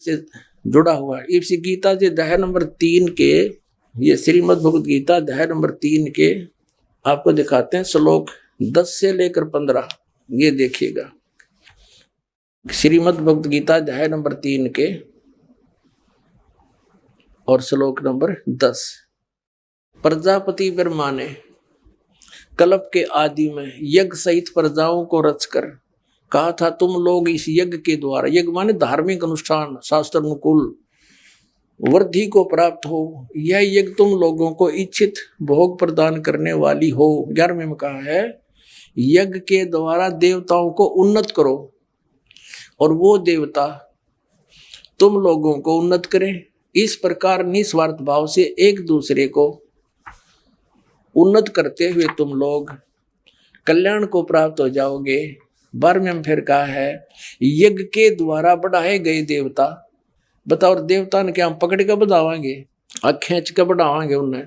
से जुड़ा हुआ है। इस गीता जी अध्याय नंबर 3 के, ये श्रीमद् भगवद गीता अध्याय नंबर 3 के आपको दिखाते हैं श्लोक 10 से लेकर 15। ये देखिएगा, श्रीमद् भगवद गीता अध्याय नंबर 3 के और श्लोक नंबर 10। प्रजापति ब्रह्मा ने कल्प के आदि में यज्ञ सहित प्रजाओं को रचकर कहा था, तुम लोग इस यज्ञ के द्वारा, यज्ञ माने धार्मिक अनुष्ठान, शास्त्र अनुकूल वृद्धि को प्राप्त हो। यह यज्ञ तुम लोगों को इच्छित भोग प्रदान करने वाली हो। 11वें में कहा है, यज्ञ के द्वारा देवताओं को उन्नत करो और वो देवता तुम लोगों को उन्नत करें। इस प्रकार निस्वार्थ भाव से एक दूसरे को उन्नत करते हुए तुम लोग कल्याण को प्राप्त हो जाओगे। 12वें में फिर कहा है, यज्ञ के द्वारा बढ़ाए गए देवता, बताओ देवता ने क्या हम पकड़ के बढ़ावांगे, खींच के बढ़ावांगे उन्हें।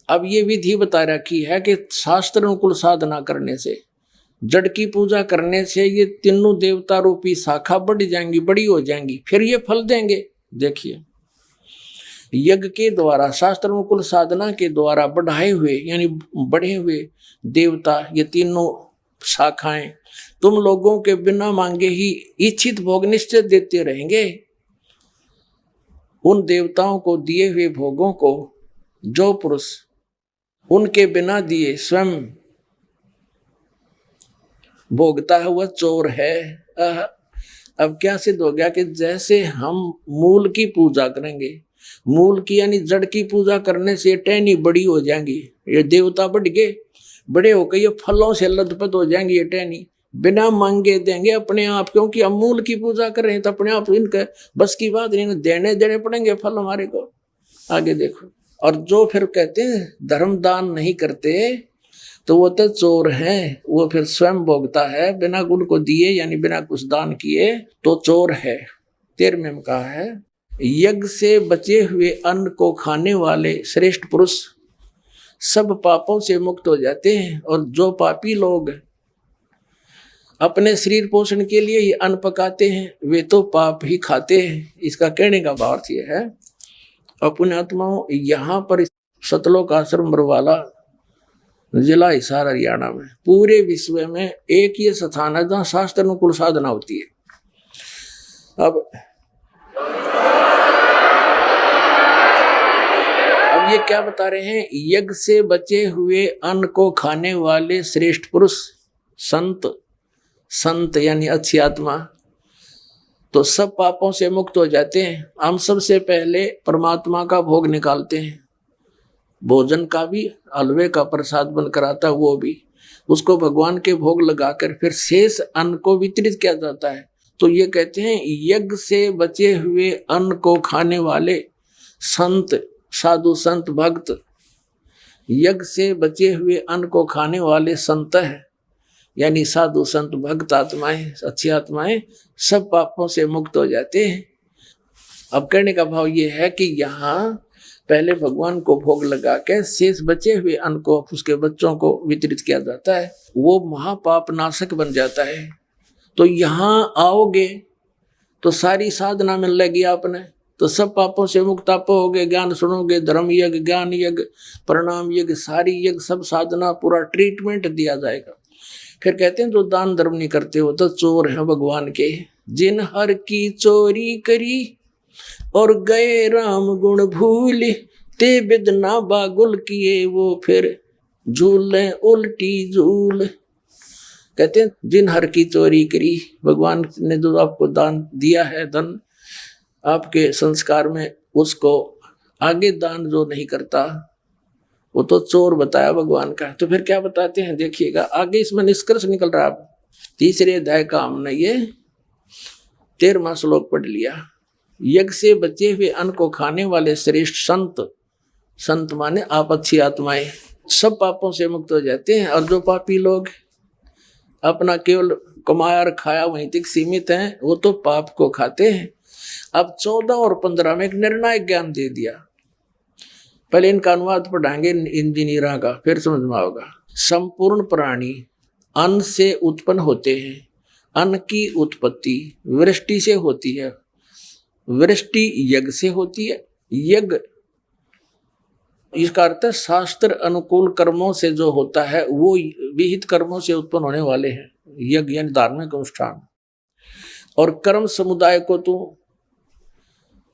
अब ये विधि बता रखी है कि शास्त्र अनुकूल साधना करने से, जड़ की पूजा करने से ये तीनों देवता रूपी शाखा बढ़ जाएंगी, बड़ी हो जाएंगी, फिर ये फल देंगे। देखिए, यज्ञ के द्वारा, शास्त्र अनुकूल साधना के द्वारा बढ़ाए हुए यानी बढ़े हुए देवता, ये तीनों शाखाएं तुम लोगों के बिना मांगे ही इच्छित भोग निश्चित देते रहेंगे। उन देवताओं को दिए हुए भोगों को जो पुरुष उनके बिना दिए स्वयं भोगता है वह चोर है। अब क्या सिद्ध हो गया कि जैसे हम मूल की पूजा करेंगे, मूल की यानी जड़ की पूजा करने से टहनी बड़ी हो जाएंगी, ये देवता बढ़ गए, बड़े होकर ये फलों से लथपथ हो जाएंगी, ये टहनी बिना मांगे देंगे अपने आप, क्योंकि हम मूल की पूजा कर रहे हैं तो अपने आप इनके बस की बात नहीं, देने पड़ेंगे फल हमारे को। आगे देखो, और जो फिर कहते हैं धर्म दान नहीं करते तो वो तो चोर हैं, वो फिर स्वयं भोगता है बिना गुण को दिए यानी बिना कुछ दान किए तो चोर है। 13वें में कहा है, यज्ञ से बचे हुए अन्न को खाने वाले श्रेष्ठ पुरुष सब पापों से मुक्त हो जाते हैं, और जो पापी लोग अपने शरीर पोषण के लिए ही अन्न पकाते हैं वे तो पाप ही खाते हैं। इसका कहने का भाव यह है, अपने आत्माओं, यहाँ पर सतलोक आश्रम बरवाला जिला हिसार हरियाणा में पूरे विश्व में एक ये स्थान है जहाँ शास्त्र अनुकूल साधना होती है। अब ये क्या बता रहे हैं, यज्ञ से बचे हुए अन्न को खाने वाले श्रेष्ठ पुरुष संत यानी अच्छी आत्मा तो सब पापों से मुक्त हो जाते हैं। हम सबसे पहले परमात्मा का भोग निकालते हैं, भोजन का भी, हलवे का प्रसाद बनकर आता है वो भी, उसको भगवान के भोग लगाकर फिर शेष अन्न को वितरित किया जाता है। तो ये कहते हैं, यज्ञ से बचे हुए अन्न को खाने वाले संत, साधु संत भक्त, यज्ञ से बचे हुए अन्न को खाने वाले संत है यानी साधु संत भक्त आत्माएं, अच्छी आत्माएं सब पापों से मुक्त हो जाते हैं। अब कहने का भाव ये है कि यहाँ पहले भगवान को भोग लगा के शेष बचे हुए अन्न को उसके बच्चों को वितरित किया जाता है, वो महापाप नाशक बन जाता है। तो यहाँ आओगे तो सारी साधना मिल लगी आपने, तो सब पापों से मुक्त आप होगे। ज्ञान सुनोगे, धर्म यज्ञ, ज्ञान यज्ञ, प्रणाम यज्ञ, सारी यज्ञ, सब साधना, पूरा ट्रीटमेंट दिया जाएगा। फिर कहते हैं जो दान धर्म नहीं करते हो तो चोर हैं भगवान के। जिन हर की चोरी करी और गए राम गुण भूल, ते बिदना बागुल किए वो फिर झूले उल्टी झूल। कहते हैं जिन हर की चोरी करी, भगवान ने जो आपको दान दिया है, धन आपके संस्कार में, उसको आगे दान जो नहीं करता वो तो चोर बताया भगवान का। तो फिर क्या बताते हैं, देखिएगा आगे इसमें निष्कर्ष निकल रहा है। 3रे अध्याय का हमने ये 13वां श्लोक पढ़ लिया। यज्ञ से बचे हुए अन्न को खाने वाले श्रेष्ठ संत माने आप अच्छी आत्माएं सब पापों से मुक्त हो जाते हैं, और जो पापी लोग अपना केवल कमाया और खाया वहीं तक सीमित हैं वो तो पाप को खाते हैं। अब 14 और 15 में एक निर्णायक ज्ञान दे दिया। पहले इनका अनुवाद पढ़ाएंगे इंजीनियरों का, फिर समझ में आएगा। संपूर्ण प्राणी अन्न से उत्पन्न होते हैं, अन्न की उत्पत्ति वृष्टि से होती है, वृष्टि यज्ञ से होती है। यज्ञ इसका अर्थ है शास्त्र अनुकूल कर्मों से जो होता है वो विहित कर्मों से उत्पन्न होने वाले हैं, यज्ञ यानी धार्मिक अनुष्ठान। और कर्म समुदाय को तो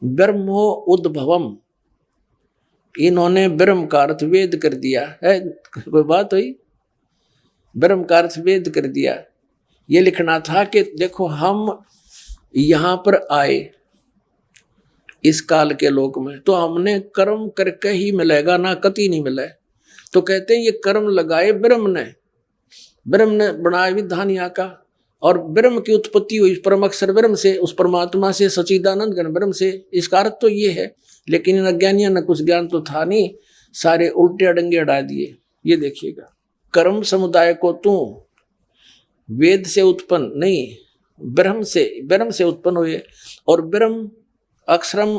ब्रह्मो उद्भवम, इन्होंने ब्रह्म का अर्थ वेद कर दिया है। कोई बात हुई? ब्रह्म का अर्थ वेद कर दिया। ये लिखना था कि देखो हम यहाँ पर आए इस काल के लोक में, तो हमने कर्म करके ही मिलेगा, ना कति नहीं मिला। तो कहते हैं ये कर्म लगाए ब्रह्म ने बनाया विधान यहाँ का, और ब्रह्म की उत्पत्ति हुई परम अक्षर ब्रह्म से, उस परमात्मा से, सच्चिदानंद घन ब्रह्म से। इसका अर्थ तो ये है, लेकिन इन अज्ञानियों ने कुछ ज्ञान तो था नहीं, सारे उल्टे अडंगे अड़ा दिए। ये देखिएगा, कर्म समुदाय को तू वेद से उत्पन्न नहीं, ब्रह्म से उत्पन्न हुए, और ब्रह्म अक्षरम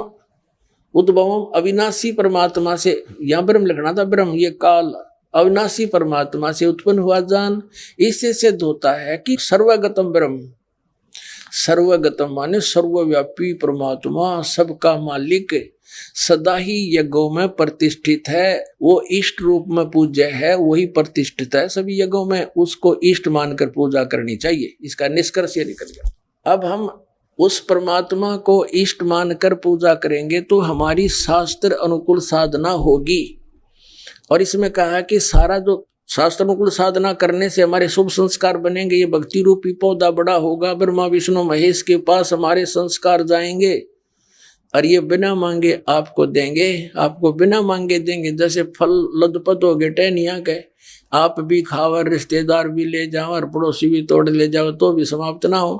उद्भवम अविनाशी परमात्मा से, यहाँ ब्रह्म लिखना था, ब्रह्म ये काल अविनाशी परमात्मा से उत्पन्न हुआ जान। इससे सिद्ध होता है कि सर्वगतम ब्रह्म, सर्वगतम माने सर्वव्यापी परमात्मा, सबका मालिक, सदा ही यज्ञों में प्रतिष्ठित है। वो इष्ट रूप में पूज्य है, वही प्रतिष्ठित है सभी यज्ञों में, उसको इष्ट मानकर पूजा करनी चाहिए। इसका निष्कर्ष ये निकल गया। अब हम उस परमात्मा को इष्ट मानकर पूजा करेंगे तो हमारी शास्त्र अनुकूल साधना होगी। और इसमें कहा कि सारा जो शास्त्र अनुकूल साधना करने से हमारे शुभ संस्कार बनेंगे, ये भक्ति रूपी पौधा बड़ा होगा, ब्रह्मा विष्णु महेश के पास हमारे संस्कार जाएंगे, और ये बिना मांगे आपको देंगे, आपको बिना मांगे देंगे। जैसे फल लदपत हो गए टहनिया के, आप भी खाओ, रिश्तेदार भी ले जाओ और पड़ोसी भी तोड़ ले जाओ तो भी समाप्त ना हो।